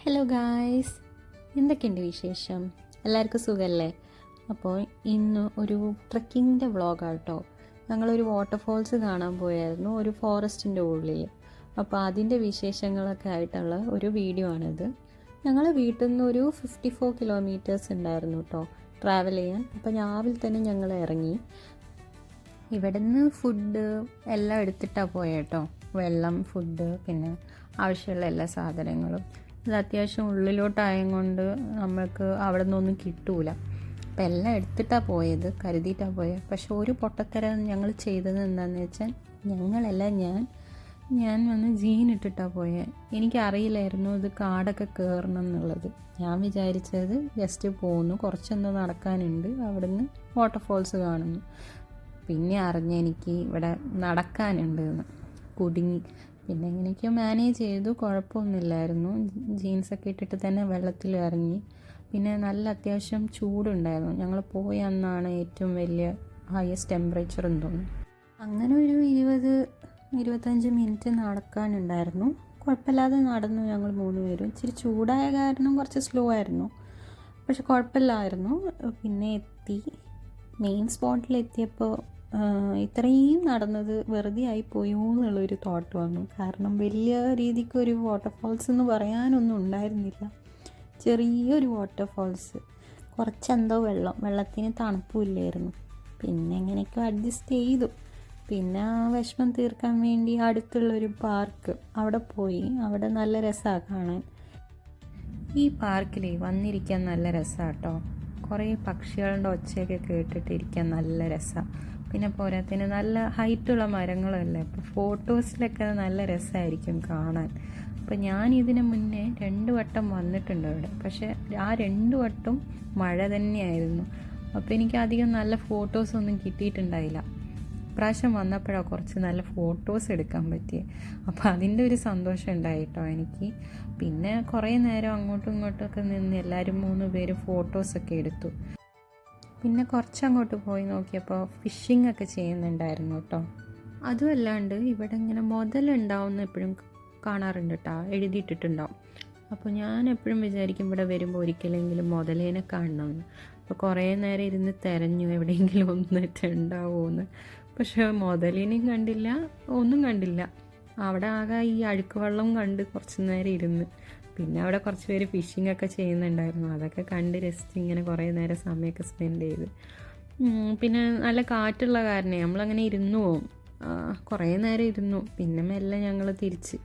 Hello guys, എന്തൊക്കെയുണ്ട് വിശേഷം? എല്ലാവർക്കും സുഖമല്ലേ? അപ്പോൾ ഇന്ന് ഒരു ട്രക്കിങ്ങിൻ്റെ വ്ളോഗാണ് കേട്ടോ. ഞങ്ങളൊരു വാട്ടർഫോൾസ് കാണാൻ പോയായിരുന്നു, ഒരു ഫോറസ്റ്റിൻ്റെ ഉള്ളിൽ. അപ്പോൾ അതിൻ്റെ വിശേഷങ്ങളൊക്കെ ആയിട്ടുള്ള ഒരു വീഡിയോ ആണിത്. ഞങ്ങൾ വീട്ടിൽ നിന്ന് ഒരു 54 കിലോമീറ്റേഴ്സ് ഉണ്ടായിരുന്നു കേട്ടോ ട്രാവൽ ചെയ്യാൻ. അപ്പോൾ രാവിലെ തന്നെ ഞങ്ങൾ ഇറങ്ങി. ഇവിടുന്ന് ഫുഡ് എല്ലാം എടുത്തിട്ടാണ് പോയത് കേട്ടോ. വെള്ളം, ഫുഡ്, പിന്നെ ആവശ്യമുള്ള എല്ലാ സാധനങ്ങളും. ഇത് അത്യാവശ്യം ഉള്ളിലോട്ടായത് കൊണ്ട് നമ്മൾക്ക് അവിടെ നിന്നൊന്നും കിട്ടൂല. അപ്പം എല്ലാം എടുത്തിട്ടാണ് പോയത്, കരുതിയിട്ടാണ് പോയത്. പക്ഷെ ഒരു പൊട്ടത്തരം ഞങ്ങൾ ചെയ്തത് എന്താണെന്ന് വെച്ചാൽ, ഞങ്ങളല്ല ഞാൻ വന്ന് ജീൻ ഇട്ടിട്ടാണ് പോയത്. എനിക്കറിയില്ലായിരുന്നു ഇത് കാടൊക്കെ കയറണം എന്നുള്ളത്. ഞാൻ വിചാരിച്ചത് ജസ്റ്റ് പോകുന്നു, കുറച്ചൊന്ന് നടക്കാനുണ്ട്, അവിടുന്ന് വാട്ടർഫോൾസ് കാണുന്നു. പിന്നെ എനിക്ക് ഇവിടെ നടക്കാനുണ്ട് എന്ന് കുടുങ്ങി. പിന്നെ എങ്ങനെയൊക്കെയോ മാനേജ് ചെയ്തു, കുഴപ്പമൊന്നുമില്ലായിരുന്നു. ജീൻസൊക്കെ ഇട്ടിട്ട് തന്നെ വെള്ളത്തിൽ ഇറങ്ങി. പിന്നെ നല്ല അത്യാവശ്യം ചൂടുണ്ടായിരുന്നു. ഞങ്ങൾ പോയ അന്നാണ് ഏറ്റവും വലിയ ഹയസ്റ്റ് ടെമ്പറേച്ചർ എന്ന് തോന്നുന്നു. അങ്ങനെ ഒരു 20-25 മിനിറ്റ് നടക്കാനുണ്ടായിരുന്നു. കുഴപ്പമില്ലാതെ നടന്നു ഞങ്ങൾ 3 പേരും. ഇച്ചിരി ചൂടായ കാരണം കുറച്ച് സ്ലോ ആയിരുന്നു, പക്ഷെ കുഴപ്പമില്ലായിരുന്നു. പിന്നെ മെയിൻ സ്പോട്ടിലെത്തിയപ്പോൾ ഇത്രയും നടന്നത് വെറുതെ ആയിപ്പോയോ എന്നുള്ളൊരു തോട്ട് വന്നു. കാരണം വലിയ രീതിക്ക് ഒരു വാട്ടർഫോൾസ് എന്ന് പറയാനൊന്നും ഉണ്ടായിരുന്നില്ല. ചെറിയൊരു വാട്ടർഫോൾസ്, കുറച്ചെന്തോ വെള്ളത്തിന് തണുപ്പില്ലായിരുന്നു. പിന്നെ എങ്ങനെയൊക്കെ അഡ്ജസ്റ്റ് ചെയ്തു. പിന്നെ വിഷമം തീർക്കാൻ വേണ്ടി അടുത്തുള്ളൊരു പാർക്ക് അവിടെ പോയി. അവിടെ നല്ല രസമാണ് കാണാൻ. ഈ പാർക്കിൽ വന്നിരിക്കാൻ നല്ല രസമാണ് കേട്ടോ. കുറേ പക്ഷികളുടെ ഒച്ചയൊക്കെ കേട്ടിട്ടിരിക്കാൻ നല്ല രസമാണ്. പിന്നെ പോരാത്തിന് നല്ല ഹൈറ്റുള്ള മരങ്ങളല്ലേ, അപ്പോൾ ഫോട്ടോസിലൊക്കെ നല്ല രസമായിരിക്കും കാണാൻ. അപ്പോൾ ഞാൻ ഇതിന് മുന്നേ 2 വട്ടം വന്നിട്ടുണ്ട് അവിടെ, പക്ഷേ ആ 2 വട്ടം മഴ തന്നെയായിരുന്നു. അപ്പോൾ എനിക്ക് അധികം നല്ല ഫോട്ടോസൊന്നും കിട്ടിയിട്ടുണ്ടായില്ല. ഇപ്രാവശ്യം വന്നപ്പോഴാണ് കുറച്ച് നല്ല ഫോട്ടോസ് എടുക്കാൻ പറ്റിയത്. അപ്പോൾ അതിൻ്റെ ഒരു സന്തോഷം ഉണ്ടായി കേട്ടോ എനിക്ക്. പിന്നെ കുറേ നേരം അങ്ങോട്ടും ഇങ്ങോട്ടുമൊക്കെ നിന്ന് എല്ലാവരും 3 പേര് ഫോട്ടോസൊക്കെ എടുത്തു. പിന്നെ കുറച്ചങ്ങോട്ട് പോയി നോക്കിയപ്പോൾ ഫിഷിംഗ് ഒക്കെ ചെയ്യുന്നുണ്ടായിരുന്നു കേട്ടോ. അതുമല്ലാണ്ട് ഇവിടെ ഇങ്ങനെ മുതലുണ്ടാവുമെന്ന് എപ്പോഴും കാണാറുണ്ട് കേട്ടോ, എഴുതിയിട്ടിട്ടുണ്ടാവും. അപ്പോൾ ഞാൻ എപ്പോഴും വിചാരിക്കും ഇവിടെ വരുമ്പോൾ ഒരിക്കലെങ്കിലും മുതലേനെ കാണണമെന്ന്. അപ്പോൾ കുറേ നേരം ഇരുന്ന് തിരഞ്ഞു എവിടെയെങ്കിലും ഒന്നിട്ടുണ്ടാവുമെന്ന്. പക്ഷേ മുതലിനെയും കണ്ടില്ല, ഒന്നും കണ്ടില്ല. അവിടെ ആകെ ഈ അഴുക്ക് വെള്ളം കണ്ട് കുറച്ച് നേരം ഇരുന്ന്. പിന്നെ അവിടെ കുറച്ച് പേര് ഫിഷിംഗ് ഒക്കെ ചെയ്യുന്നുണ്ടായിരുന്നു. അതൊക്കെ കണ്ട് രസിച്ച് ഇങ്ങനെ കുറേ നേരം സമയമൊക്കെ സ്പെൻഡ് ചെയ്ത്. പിന്നെ നല്ല കാറ്റുള്ള കാരണേ നമ്മളങ്ങനെ ഇരുന്നു പോവും. കുറേ നേരം ഇരുന്നു. പിന്നെ മെല്ലെ ഞങ്ങൾ തിരിച്ച്